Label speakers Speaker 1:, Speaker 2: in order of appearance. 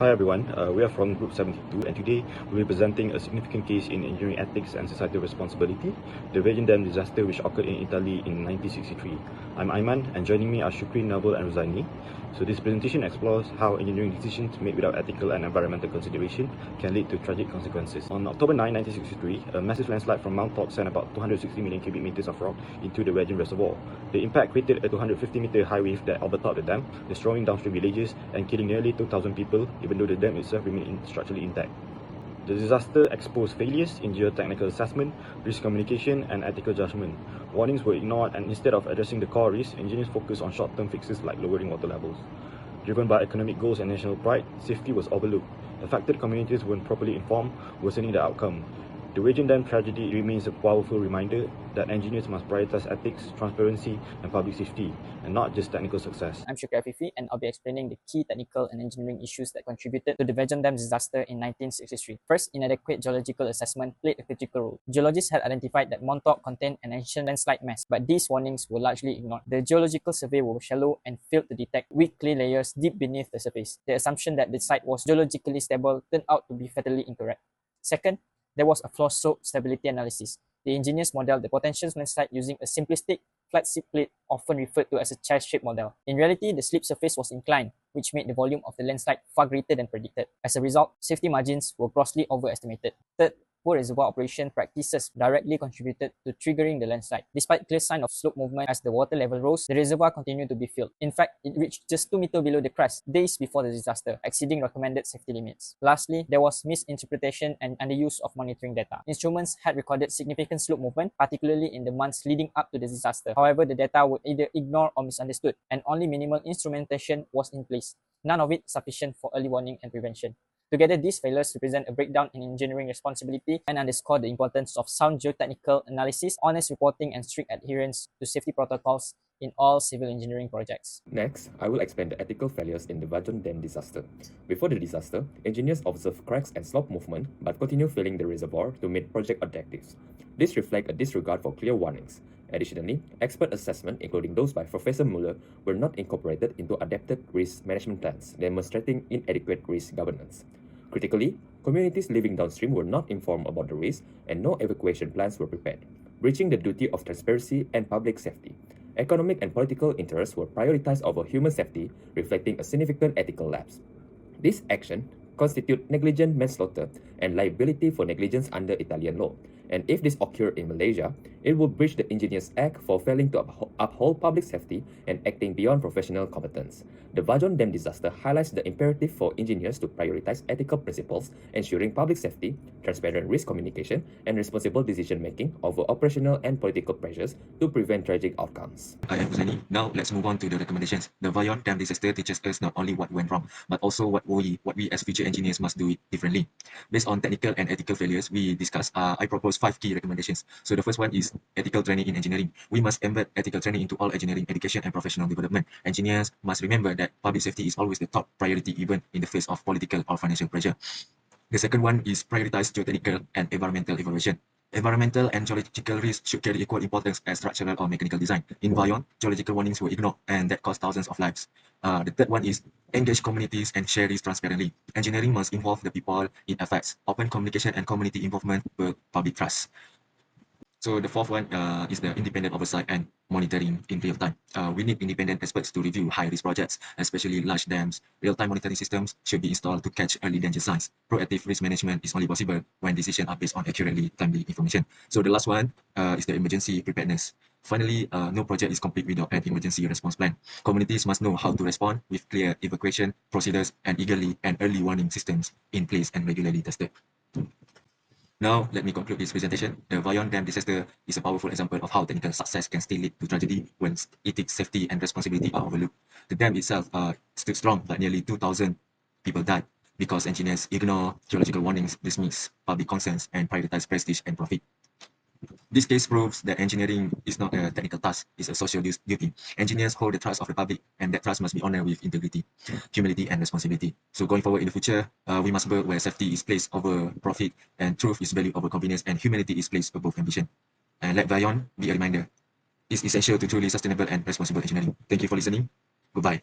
Speaker 1: Hi everyone, we are from Group 72 and today we'll be presenting a significant case in engineering ethics and societal responsibility, the Vajont dam disaster which occurred in Italy in 1963. I'm Aiman and joining me are Shukri, Nabil and Ruzani. So this presentation explores how engineering decisions made without ethical and environmental consideration can lead to tragic consequences. On October 9, 1963, a massive landslide from Mount Tok sent about 260 million cubic meters of rock into the Vajont reservoir. The impact created a 250-meter high wave that overtopped the dam, destroying downstream villages and killing nearly 2,000 people, even though the dam itself remained structurally intact. The disaster exposed failures in geotechnical assessment, risk communication, and ethical judgment. Warnings were ignored, and instead of addressing the core risks, engineers focused on short-term fixes like lowering water levels. Driven by economic goals and national pride, safety was overlooked. Affected communities weren't properly informed, worsening the outcome. The Vajont Dam tragedy remains a powerful reminder that engineers must prioritize ethics, transparency, and public safety, and not just technical success.
Speaker 2: I'm Shukri Afifi, and I'll be explaining the key technical and engineering issues that contributed to the Vajont Dam disaster in 1963. First, inadequate geological assessment played a critical role. Geologists had identified that Montauk contained an ancient landslide mass, but these warnings were largely ignored. The geological survey was shallow and failed to detect weak clay layers deep beneath the surface. The assumption that the site was geologically stable turned out to be fatally incorrect. Second, there was a flaw slope stability analysis. The engineers modeled the potential landslide using a simplistic flat slip plate, often referred to as a chair-shaped model. In reality, the slip surface was inclined, which made the volume of the landslide far greater than predicted. As a result, safety margins were grossly overestimated. Third, poor reservoir operation practices directly contributed to triggering the landslide. Despite clear sign of slope movement as the water level rose, the reservoir continued to be filled. In fact, it reached just 2 meters below the crest days before the disaster, exceeding recommended safety limits. Lastly, there was misinterpretation and underuse of monitoring data. Instruments had recorded significant slope movement, particularly in the months leading up to the disaster. However, the data were either ignored or misunderstood, and only minimal instrumentation was in place, none of it sufficient for early warning and prevention. Together, these failures represent a breakdown in engineering responsibility and underscore the importance of sound geotechnical analysis, honest reporting, and strict adherence to safety protocols in all civil engineering projects.
Speaker 3: Next, I will explain the ethical failures in the Vajont Dam disaster. Before the disaster, engineers observed cracks and slope movement but continued filling the reservoir to meet project objectives. This reflects a disregard for clear warnings. Additionally, expert assessment, including those by Professor Muller, were not incorporated into adapted risk management plans, demonstrating inadequate risk governance. Critically, communities living downstream were not informed about the risk and no evacuation plans were prepared, breaching the duty of transparency and public safety. Economic and political interests were prioritized over human safety, reflecting a significant ethical lapse. This action constitutes negligent manslaughter and liability for negligence under Italian law, and if this occurred in Malaysia, it would breach the Engineers Act for failing to uphold public safety and acting beyond professional competence. The Vajont Dam disaster highlights the imperative for engineers to prioritize ethical principles, ensuring public safety, transparent risk communication, and responsible decision-making over operational and political pressures to prevent tragic outcomes.
Speaker 4: I am Husani. Now let's move on to the recommendations. The Vajont Dam disaster teaches us not only what went wrong, but also what we as future engineers must do it differently. Based on technical and ethical failures we discussed, I propose 5 key recommendations. So the first one is ethical training in engineering. We must embed ethical training into all engineering education and professional development. Engineers must remember that public safety is always the top priority, even in the face of political or financial pressure. The second one is prioritize geotechnical and environmental evaluation. Environmental and geological risks should carry equal importance as structural or mechanical design. In Vajont, geological warnings were ignored, and that cost thousands of lives. The third one is engage communities and share risks transparently. Engineering must involve the people it affects. Open communication and community involvement build public trust. So the fourth one is the independent oversight and monitoring in real time. We need independent experts to review high-risk projects, especially large dams. Real-time monitoring systems should be installed to catch early danger signs. Proactive risk management is only possible when decisions are based on accurately timely information. So the last one is the emergency preparedness. Finally, no project is complete without an emergency response plan. Communities must know how to respond with clear evacuation procedures and early warning systems in place and regularly tested. Now, let me conclude this presentation. The Vajont Dam disaster is a powerful example of how technical success can still lead to tragedy when ethics, safety, and responsibility are overlooked. The dam itself stood strong, but nearly 2,000 people died because engineers ignore geological warnings, dismiss public concerns, and prioritize prestige and profit. This case proves that engineering is not a technical task, it's a social duty. Engineers hold the trust of the public, and that trust must be honored with integrity, humility, and responsibility. So going forward in the future, we must work where safety is placed over profit, and truth is valued over convenience, and humanity is placed above ambition. And let Vajont be a reminder. It's essential to truly sustainable and responsible engineering. Thank you for listening. Goodbye.